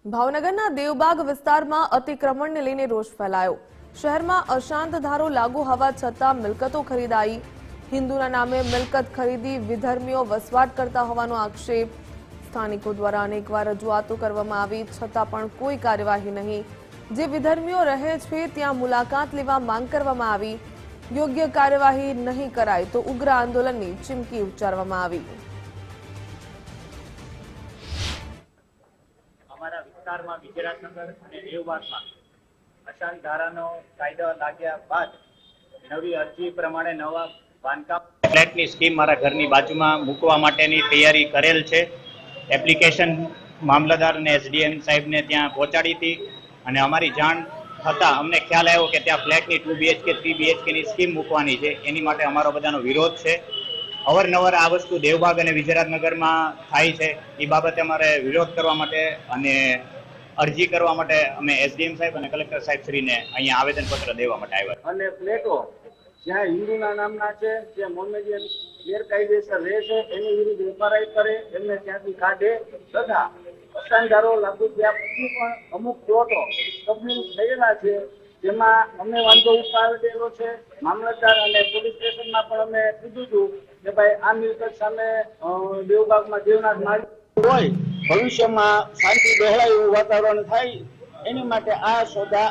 ભાવનગરના દેવબાગ વિસ્તારમાં અતિક્રમણને લઈને રોષ ફેલાયો। શહેરમાં અશાંત ધારો લાગુ હોવા છતાં મિલકતો ખરીદાઈ। હિન્દુના નામે મિલકત ખરીદી વિધર્મીઓ વસવાટ કરતા હોવાનો આક્ષેપ। સ્થાનિકો દ્વારા અનેકવાર રજૂઆતો કરવામાં આવી છતાં પણ કોઈ કાર્યવાહી નહીં। જે વિધર્મીઓ રહે છે ત્યાં મુલાકાત લેવા માંગ કરવામાં આવી। યોગ્ય કાર્યવાહી નહીં કરાય તો ઉગ્ર આંદોલનની ચીમકી ઉચ્ચારવામાં આવી। અમારા વિસ્તારમાં વિજરાટનગર અને દેવબાગમાં અશાંત ધારાનો કાયદો લાગ્યા બાદ નવી અરજી પ્રમાણે નવા બાંધકામ ફ્લેટની સ્કીમ મારા ઘરની બાજુમાં મૂકવા માટેની તૈયારી કરેલ છે। એપ્લિકેશન મામલતદાર અને એસડીએમ સાહેબને ત્યાં પહોંચાડી હતી અને અમારી જાણ થતાં અમને ખ્યાલ આવ્યો કે ત્યાં ફ્લેટની 2 BHK 3 BHK ની સ્કીમ મૂકવાની છે। એની માટે અમારો બધાનો વિરોધ છે। અવારનવાર આ વસ્તુ દેવબાગ અને વિજરાટનગરમાં થાય છે। એ બાબતે અમારે વિરોધ કરવા માટે અને અરજી કરવા માટે અમે એસડીએમ સાહેબ અને કલેક્ટર સાહેબ શ્રીને અહીંયા આવેદનપત્ર દેવા માટે આવ્યા। અને ફ્લેટો જ્યાં હિન્દુના નામના છે, જે મોમેડિયન ગેરકાયદેસર રહે છે એની વિરુદ્ધ એફઆરઆઈ કરે, એમને ત્યાંથી કાઢે તથા અસાનધારો લાગુ થયા પછી પણ અમુક પ્લોટો કબૂલ થયેલા છે જેમાં અમે વાંધો ઉઠાવેલો છે। મામલતદાર અને પોલીસ સ્ટેશનમાં પણ અમે કીધું હતું કે ભાઈ આ મિલકત સામે દેવબાગમાં દેવનાથ માર્ગ હોય, ભવિષ્યમાં શાંતિ બહેરાય એવું વાતાવરણ થાય એની માટે આ સોદા